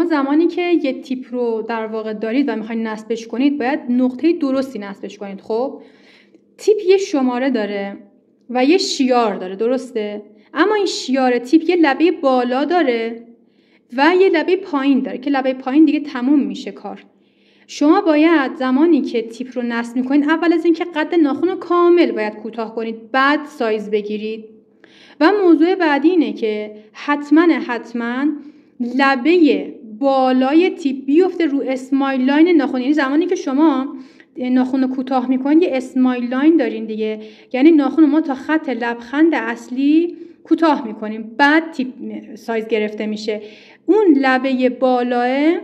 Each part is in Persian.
زمانی که یه تیپ رو در واقع دارید و میخواین نصبش کنید باید نقطه درستی نصبش کنید. خب تیپ یه شماره داره و یه شیار داره، درسته؟ اما این شیار تیپ یه لبه بالا داره و یه لبه پایین داره که لبه پایین دیگه تموم میشه کار. شما باید زمانی که تیپ رو نصب میکنید اول از اینکه قد ناخن رو کامل باید کوتاه کنید، بعد سایز بگیرید. و موضوع بعدی اینه که حتما لبه بالای تیپ بیفته رو اسمایل لاین ناخن. یعنی زمانی که شما ناخن رو کوتاه میکنید یه اسمایل لاین دارین دیگه، یعنی ناخن رو ما تا خط لبخند اصلی کوتاه میکنیم، بعد تیپ سایز گرفته میشه. اون لبه بالاه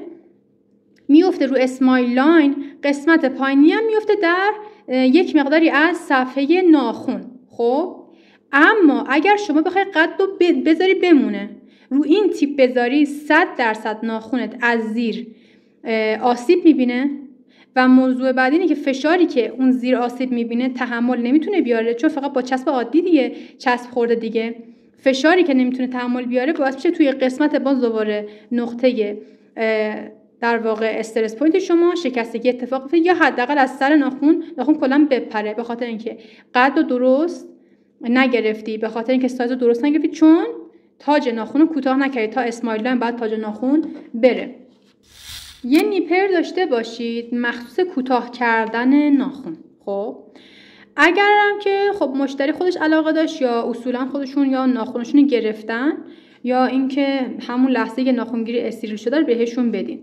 میفته رو اسمایل لاین، قسمت پایینی هم میفته در یک مقداری از صفحه ناخن. خب اما اگر شما بخوای قد رو بذاری بمونه، رو این تیپ بذاری 100% ناخنت از زیر آسیب میبینه و موضوع بعدی اینه که فشاری که اون زیر آسیب میبینه تحمل نمیتونه بیاره، چون فقط با چسب عادی دیگه چسب خورده دیگه. فشاری که نمیتونه تحمل بیاره باعث میشه توی قسمت باز دوباره نقطه در واقع استرس پوینت شما شکستگی اتفاق بیفته یا حداقل از سر ناخن کلا بپره، به خاطر اینکه قد رو درست نگرفتی، به خاطر اینکه سایز رو درست نگرفتی، چون تاج ناخن رو کوتاه نکردی. تا اسمایل لاین بعد تاج ناخن بره. یه نیپر داشته باشید مخصوص کوتاه کردن ناخن. خب اگرم که خب مشتری خودش علاقه داشت یا اصولا خودشون یا ناخنشون رو گرفتن یا اینکه همون لحظه که ناخنگیری استریل شده رو بهشون بدین،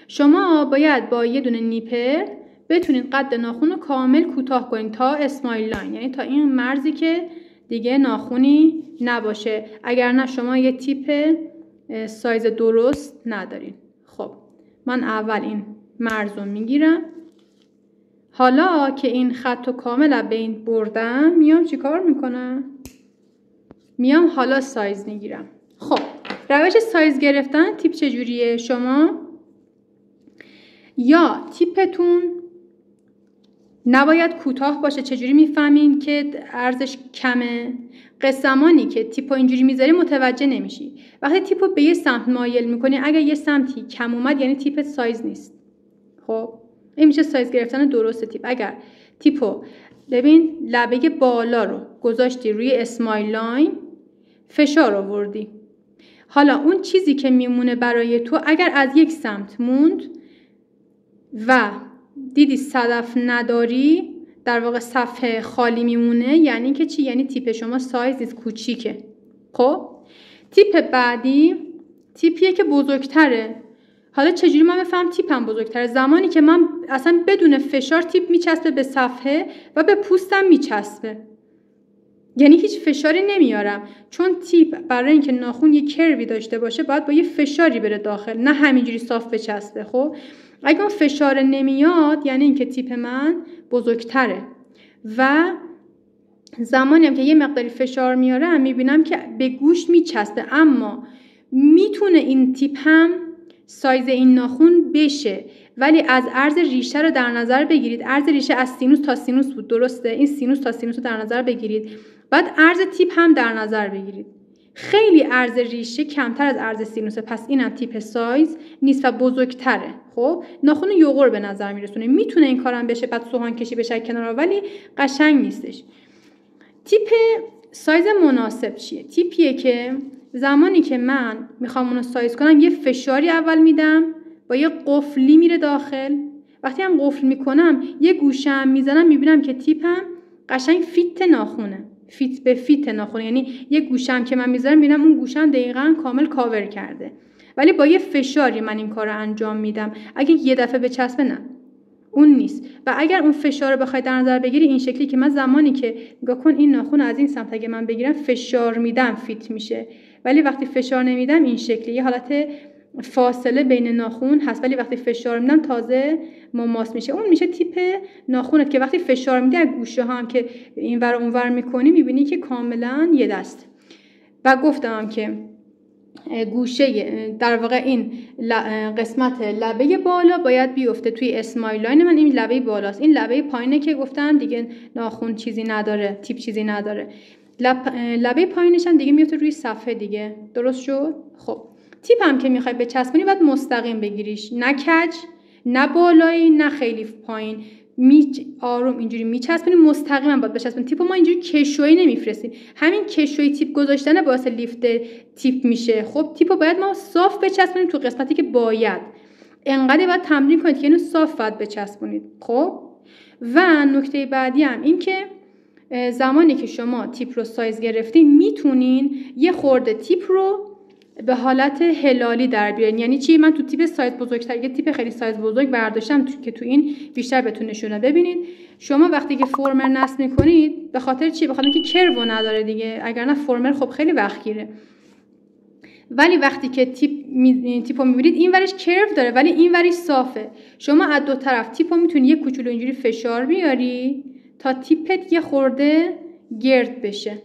شما باید با یه دونه نیپر بتونید قد ناخن رو کامل کوتاه کنید تا اسمایل لاین، یعنی تا این مرزی که دیگه ناخنی نباشه. اگر نه شما یه تیپ سایز درست ندارین. خب من اول این مرز رو میگیرم. حالا که این خط رو کامل بین بردم میام چیکار میکنم؟ میام حالا سایز میگیرم. خب روش سایز گرفتن تیپ چجوریه؟ شما یا تیپتون نباید کوتاه باشه. چجوری میفهمین که عرضش کمه؟ قسمانی که تیپو اینجوری میذاری متوجه نمیشی. وقتی تیپو به یه سمت مایل میکنی، اگر یه سمتی کم اومد یعنی تیپت سایز نیست. خب این میشه سایز گرفتن درست تیپ. اگر تیپو ببین لبه بالا رو گذاشتی روی اسمایل لاین، فشار آوردی، حالا اون چیزی که میمونه برای تو اگر از یک سمت موند و دیدی صدف نداری، در واقع صفحه خالی میمونه، یعنی که چی؟ یعنی تیپ شما سایز نیست، کوچیکه. خب تیپ بعدی تیپیه که بزرگتره. حالا چجوری من بفهم تیپم بزرگتره؟ زمانی که من اصلا بدون فشار تیپ میچسبه به صفحه و به پوستم میچسبه، یعنی هیچ فشاری نمیارم، چون تیپ برای اینکه ناخن یه کروی داشته باشه باید با یه فشاری بره داخل، نه همینجوری صاف بچسبه. خب اگه اون فشار نمیاد یعنی اینکه تیپ من بزرگتره. و زمانی هم که یه مقداری فشار میارم میبینم که به گوش میچسبه، اما میتونه این تیپ هم سایز این ناخن بشه، ولی از عرض ریشه رو در نظر بگیرید. عرض ریشه از سینوس تا سینوس بود، درسته؟ این سینوس تا سینوس رو در نظر بگیرید، بعد عرض تیپ هم در نظر بگیرید. خیلی عرض ریشه کمتر از عرض سینوسه، پس اینم تیپ سایز نیست و بزرگتره. خب ناخن یوغور به نظر میرسونه، میتونه این کارم بشه، بعد سوهان کشی بشه کنارا، ولی قشنگ نیستش. تیپ سایز مناسب چیه؟ تیپیه که زمانی که من میخوام اونو سایز کنم یه فشاری اول میدم، با یه قفلی میره داخل. وقتی هم قفل میکنم یه گوشم میزنم، میبینم که تیپم قشنگ فیت ناخونه، فیت به فیت ناخونه، یعنی یه گوشم که من میذارم میبینم اون گوشم دقیقاً کامل کاور کرده، ولی با یه فشاری من این کار رو انجام میدم. اگه یه دفعه بچسبه نه، اون نیست. و اگر اون فشار رو بخوای در نظر بگیری این شکلی که من زمانی که نگاه کن این ناخن از این سمت اگه من بگیرم فشار میدم فیت میشه، ولی وقتی فشار نمیدم این شکلی یه حالت فاصله بین ناخن هست، ولی وقتی فشار میدم تازه مماس میشه. اون میشه تیپ ناخنت که وقتی فشار میدی از گوشه ها هم که اینور اونور میکنی میبینی که کاملا یه دست. و گفتم که گوشه در واقع این قسمت لبه بالا باید بیفته توی اسمایل لاین من. این لبه بالاست، این لبه پایینه که گفتم دیگه ناخن چیزی نداره، تیپ چیزی نداره. لبه پایینش هم دیگه میفته روی صفحه دیگه. درست شد؟ خب تیپ هم که میخوای بچسبونی باید مستقیم بگیریش، نه کج، نه بالایی، نه خیلی پایین. آروم اینجوری میچسبونی، مستقیم هم باید بچسبونی. تیپو ما اینجوری کشویی نمیفرستیم. همین کشویی تیپ گذاشتن باعث لیفت تیپ میشه. خب تیپو باید ما صاف بچسبونیم تو قسمتی که باید. انقدر باید تمرین کنید که اینو صاف باید بچسبونید. خب و نکته بعدی هم این که زمانی که شما تیپ رو سایز گرفتین میتونین یه خورده تیپ رو به حالت هلالی در بیارین. یعنی چی؟ من تو تیپ سایز بزرگتر، یه تیپ خیلی سایز بزرگ برداشتم که تو این بیشتر بهتون نشونه. ببینید شما وقتی که فرمر نصب میکنید، به خاطر چی؟ به خاطر اینکه کرو نداره دیگه، اگر نه فرمر خب خیلی وقت گیره. ولی وقتی که تیپو میبینید این ورش کرو داره ولی این ورش صافه. شما از دو طرف تیپو میتونی یه کوچولو اینجوری فشار بیاری تا تیپت یه خورده گرد بشه.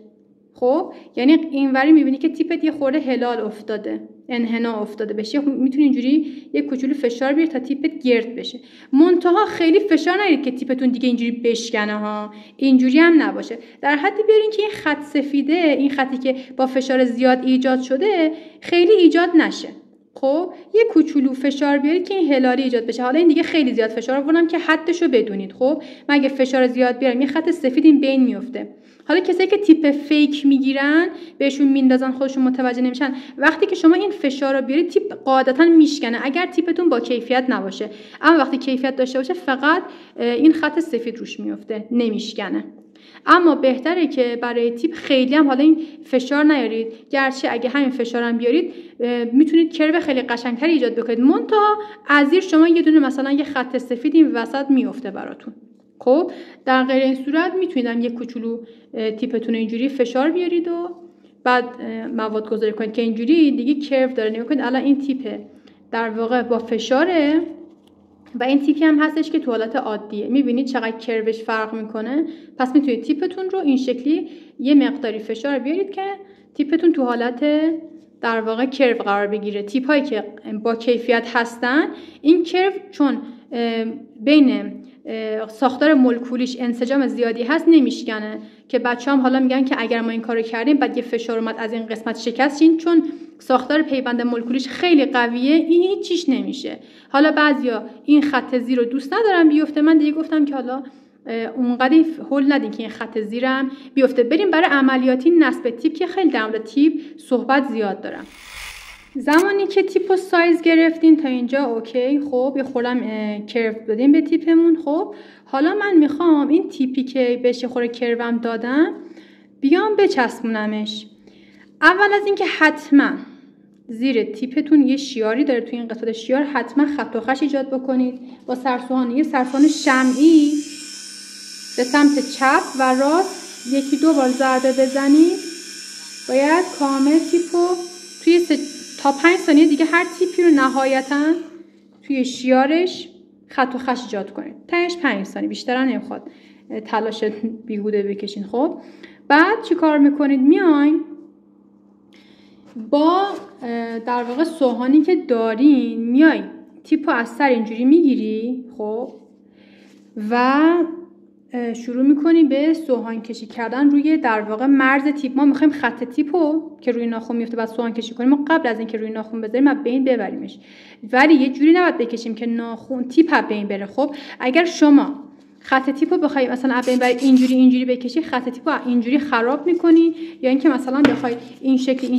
خب یعنی اینوری میبینی که تیپت یه خورده هلال افتاده، انحنا افتاده بشه، میتونی اینجوری یه کوچولو فشار بیاری تا تیپت گرد بشه. منتها خیلی فشار نرید که تیپتون دیگه اینجوری بشکنه ها، اینجوری هم نباشه. در حدی بیارین که این خط سفیده، این خطی که با فشار زیاد ایجاد شده خیلی ایجاد نشه. خب یه کوچولو فشار بیارید که این هلالی ایجاد بشه. حالا این دیگه خیلی زیاد فشار آوردم که حدشو بدونید. خب من اگه فشار زیاد بیارم یه خط سفید این بین میفته. حالا کسایی که تیپ فیک میگیرن بهشون میندازن خودشون متوجه نمیشن. وقتی که شما این فشار رو بیارید تیپ قاعدتا میشکنه اگر تیپتون با کیفیت نباشه. اما وقتی کیفیت داشته باشه فقط این خط سفید روش میفته، نمیشکنه. اما بهتره که برای تیپ خیلی هم حالا این فشار نیارید. گرچه اگه همین فشار هم بیارید میتونید کرو خیلی قشنگتری ایجاد بکنید. منتها از زیر شما یه دونه مثلا یه خط سفید این وسط میفته براتون. خب در غیر این صورت میتونید هم یه کوچولو تیپتون اینجوری فشار بیارید و بعد مواد گذاری کنید که اینجوری دیگه کرو داره. نگاه کنید الان این تیپ در واقع با فشاره و این تیپی هم هستش که تو حالت عادیه. میبینید چقدر کروش فرق میکنه. پس میتونید تیپتون رو این شکلی یه مقداری فشار بیارید که تیپتون تو حالت در واقع کرو قرار بگیره. تیپ هایی که با کیفیت هستن این کرو چون بین ساختار مولکولیش انسجام زیادی هست نمیشکنه، که بچه‌ها هم حالا میگن که اگر ما این کارو کردیم بعد یه فشار اومد از این قسمت شکستین، چون ساختار پیوند مولکولیش خیلی قویه این هیچیش نمیشه. حالا بعضیا این خط زیر رو دوست ندارن بیفته، من دیگه گفتم که حالا اونقدر هول ندین که این خط زیرم بیفته. بریم برای عملیاتی نصب تیپ که خیلی در مورد تیپ صحبت زیاد دارم. زمانی که تیپ و سایز گرفتین تا اینجا اوکی. خب یه خورم کرو دادیم به تیپمون. خب حالا من میخوام این تیپی که بهش خورده کروم دادم بیام بچسبونمش. اول از اینکه حتما زیر تیپتون یه شیاری داره، تو این قسمت شیار حتما خط و خش ایجاد بکنید با سرسوهان. یه سرسوهان شمعی به سمت چپ و راست یکی دو بار ضربه بزنید. باید کامل تیپو توی تا 5 ثانیه دیگه هر تیپی رو نهایتاً توی شیارش خط و خش ایجاد کنید. تاش 5 ثانیه، بیشتر نمیخواد تلاش بیهوده بکشین. خب بعد چی کار میکنید؟ میاین با در واقع سوهانی که دارین میای تیپو از سر اینجوری میگیری. خب و شروع میکنی به سوهان کشی کردن روی در واقع مرز تیپ. ما میخوایم خط تیپو که روی ناخن میفته بعد سوهان کشی کنیم. ما قبل از اینکه روی ناخن بذاریم ما بین ببریمش، ولی یه جوری نباید بکشیم که ناخن تیپ بین بره. خب اگر شما خط تیپو بخوای مثلا بین بر اینجوری بکشی، خط تیپو اینجوری خراب میکنی، یا اینکه مثلا بخوای این شکلی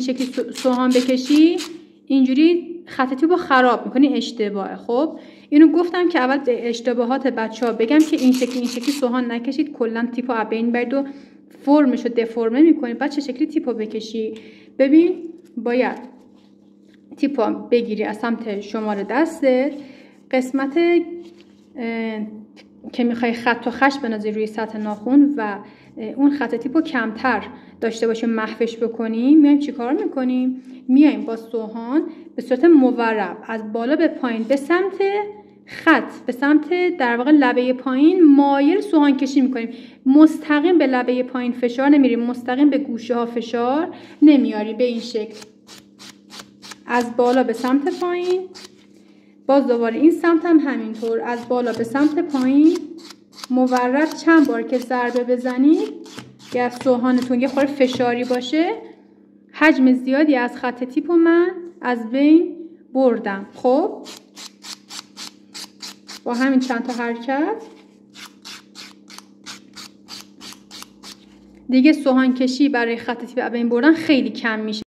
سوهان بکشی اینجوری خط تیپو خراب میکنی، اشتباهه. خب اینو گفتم که اول اشتباهات بچه‌ها بگم که این شکلی سوهان نکشید، کلا تیپو بین برید و فرمشو دفرمه میکنید. بعد چه شکلی تیپو بکشی؟ ببین باید تیپو بگیری از سمت شماره دستت، قسمت که میخوای خط و خش بنازی روی سطح ناخن و اون خط تیپو کمتر داشته باشه محوش بکنیم. میایم چیکار میکنیم؟ میایم با سوهان به صورت مورب از بالا به پایین به سمت خط، به سمت در واقع لبه پایین مایل سوهان کشی میکنیم. مستقیم به لبه پایین فشار نمیریم، مستقیم به گوشه ها فشار نمیاری. به این شکل از بالا به سمت پایین. باز دوباره این سمت هم همینطور از بالا به سمت پایین مورب چند بار که ضربه بزنید که سوهانتون یه خورده فشاری باشه. حجم زیادی از خط تیپو من از بین بردم. خب با همین چند تا حرکت دیگه سوهان کشی برای خط تیپ از بین بردن خیلی کم میشه.